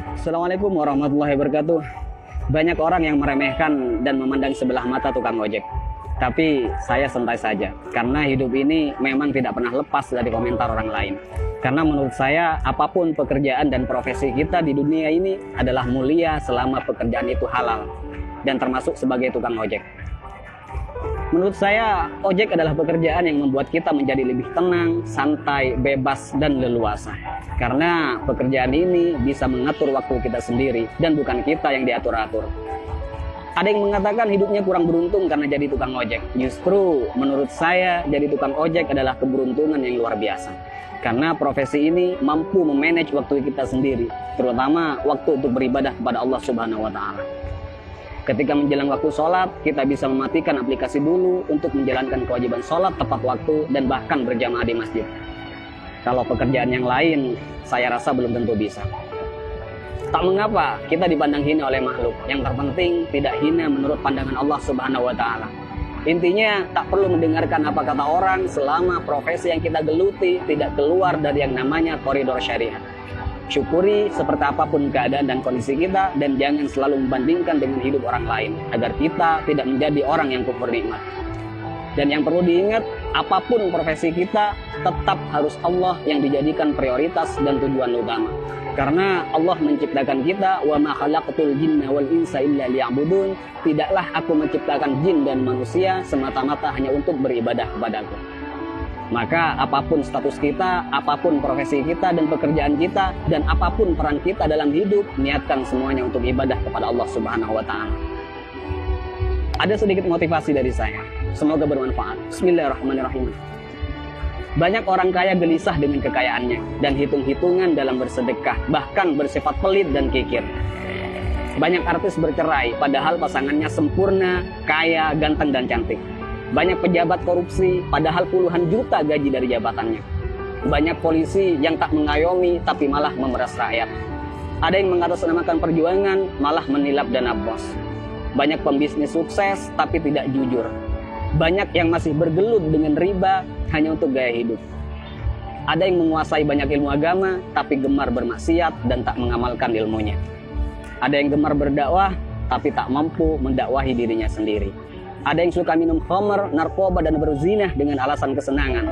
Assalamualaikum warahmatullahi wabarakatuh. Banyak orang yang meremehkan dan memandang sebelah mata tukang ojek. Tapi saya santai saja, karena hidup ini memang tidak pernah lepas dari komentar orang lain. Karena menurut saya, apapun pekerjaan dan profesi kita di dunia ini adalah mulia selama pekerjaan itu halal, dan termasuk sebagai tukang ojek. Menurut saya, ojek adalah pekerjaan yang membuat kita menjadi lebih tenang, santai, bebas, dan leluasa. Karena pekerjaan ini bisa mengatur waktu kita sendiri dan bukan kita yang diatur-atur. Ada yang mengatakan hidupnya kurang beruntung karena jadi tukang ojek. Justru menurut saya, jadi tukang ojek adalah keberuntungan yang luar biasa. Karena profesi ini mampu memanage waktu kita sendiri, terutama waktu untuk beribadah kepada Allah Subhanahu wa Ta'ala. Ketika menjelang waktu sholat, kita bisa mematikan aplikasi dulu untuk menjalankan kewajiban sholat tepat waktu dan bahkan berjamaah di masjid. Kalau pekerjaan yang lain, saya rasa belum tentu bisa. Tak mengapa kita dipandang hina oleh makhluk. Yang terpenting tidak hina menurut pandangan Allah Subhanahu wa Ta'ala. Intinya tak perlu mendengarkan apa kata orang selama profesi yang kita geluti tidak keluar dari yang namanya koridor syariat. Syukuri seperti apapun keadaan dan kondisi kita, dan jangan selalu membandingkan dengan hidup orang lain agar kita tidak menjadi orang yang kufur nikmat. Dan yang perlu diingat, apapun profesi kita tetap harus Allah yang dijadikan prioritas dan tujuan utama. Karena Allah menciptakan kita, wa ma khalaqtul jinna wal insa illa liya'budun. Tidaklah aku menciptakan jin dan manusia semata-mata hanya untuk beribadah kepadaku. Maka apapun status kita, apapun profesi kita dan pekerjaan kita, dan apapun peran kita dalam hidup, niatkan semuanya untuk ibadah kepada Allah Subhanahu wa Ta'ala. Ada sedikit motivasi dari saya, semoga bermanfaat. Bismillahirrahmanirrahim. Banyak orang kaya gelisah dengan kekayaannya dan hitung-hitungan dalam bersedekah, bahkan bersifat pelit dan kikir. Banyak artis bercerai padahal pasangannya sempurna, kaya, ganteng dan cantik. Banyak pejabat korupsi, padahal puluhan juta gaji dari jabatannya. Banyak polisi yang tak mengayomi, tapi malah memeras rakyat. Ada yang mengatasnamakan perjuangan, malah menilap dana bos. Banyak pembisnis sukses, tapi tidak jujur. Banyak yang masih bergelut dengan riba, hanya untuk gaya hidup. Ada yang menguasai banyak ilmu agama, tapi gemar bermaksiat dan tak mengamalkan ilmunya. Ada yang gemar berdakwah, tapi tak mampu mendakwahi dirinya sendiri. Ada yang suka minum khamr, narkoba, dan berzinah dengan alasan kesenangan.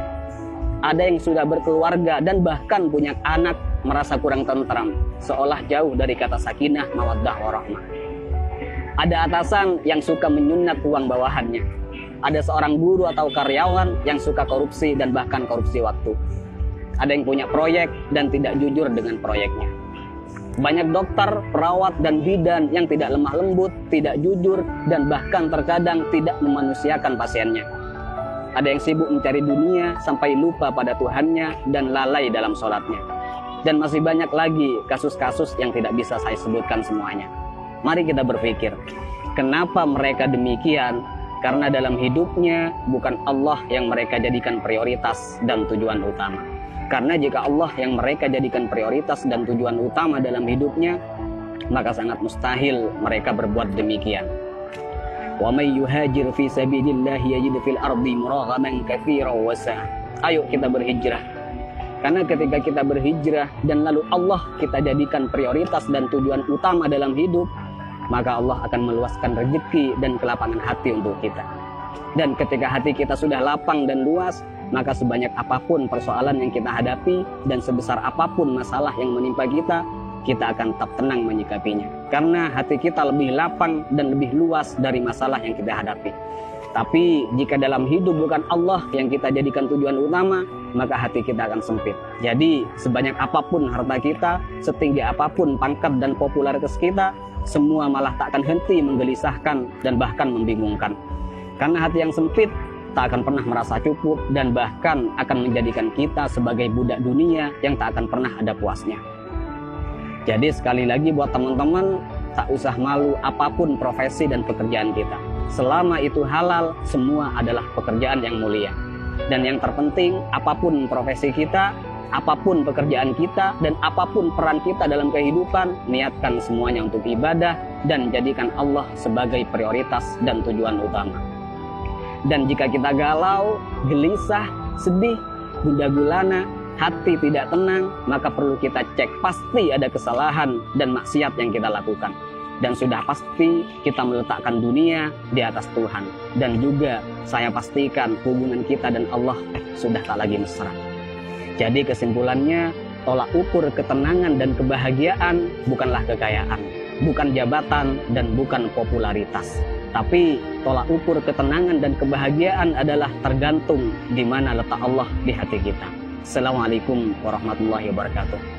Ada yang sudah berkeluarga dan bahkan punya anak merasa kurang tentram, seolah jauh dari kata sakinah, mawaddah, warahmah. Ada atasan yang suka menyunat uang bawahannya. Ada seorang guru atau karyawan yang suka korupsi dan bahkan korupsi waktu. Ada yang punya proyek dan tidak jujur dengan proyeknya. Banyak dokter, perawat, dan bidan yang tidak lemah lembut, tidak jujur, dan bahkan terkadang tidak memanusiakan pasiennya. Ada yang sibuk mencari dunia sampai lupa pada Tuhannya dan lalai dalam sholatnya. Dan masih banyak lagi kasus-kasus yang tidak bisa saya sebutkan semuanya. Mari kita berpikir, kenapa mereka demikian? Karena dalam hidupnya bukan Allah yang mereka jadikan prioritas dan tujuan utama. Karena jika Allah yang mereka jadikan prioritas dan tujuan utama dalam hidupnya, maka sangat mustahil mereka berbuat demikian. Wa may yuhajir fi sabilillahi yajid fil ardi muraghaman katsiran wa sa'a. Ayo kita berhijrah. Karena ketika kita berhijrah dan lalu Allah kita jadikan prioritas dan tujuan utama dalam hidup, maka Allah akan meluaskan rezeki dan kelapangan hati untuk kita. Dan ketika hati kita sudah lapang dan luas, maka sebanyak apapun persoalan yang kita hadapi dan sebesar apapun masalah yang menimpa kita akan tetap tenang menyikapinya. Karena hati kita lebih lapang dan lebih luas dari masalah yang kita hadapi. Tapi jika dalam hidup bukan Allah yang kita jadikan tujuan utama, maka hati kita akan sempit. Jadi sebanyak apapun harta kita, setinggi apapun pangkat dan popularitas kita, semua malah tak akan henti menggelisahkan dan bahkan membingungkan. Karena hati yang sempit tak akan pernah merasa cukup dan bahkan akan menjadikan kita sebagai budak dunia yang tak akan pernah ada puasnya. Jadi sekali lagi buat teman-teman, tak usah malu apapun profesi dan pekerjaan kita. Selama itu halal, semua adalah pekerjaan yang mulia. Dan yang terpenting, apapun profesi kita, apapun pekerjaan kita, dan apapun peran kita dalam kehidupan, niatkan semuanya untuk ibadah dan jadikan Allah sebagai prioritas dan tujuan utama. Dan jika kita galau, gelisah, sedih, gundah gulana, hati tidak tenang, maka perlu kita cek. Pasti ada kesalahan dan maksiat yang kita lakukan. Dan sudah pasti kita meletakkan dunia di atas Tuhan. Dan juga saya pastikan hubungan kita dan Allah sudah tak lagi mesra. Jadi kesimpulannya, tolak ukur ketenangan dan kebahagiaan bukanlah kekayaan, bukan jabatan, dan bukan popularitas. Tapi tolak ukur ketenangan dan kebahagiaan adalah tergantung di mana letak Allah di hati kita. Assalamualaikum warahmatullahi wabarakatuh.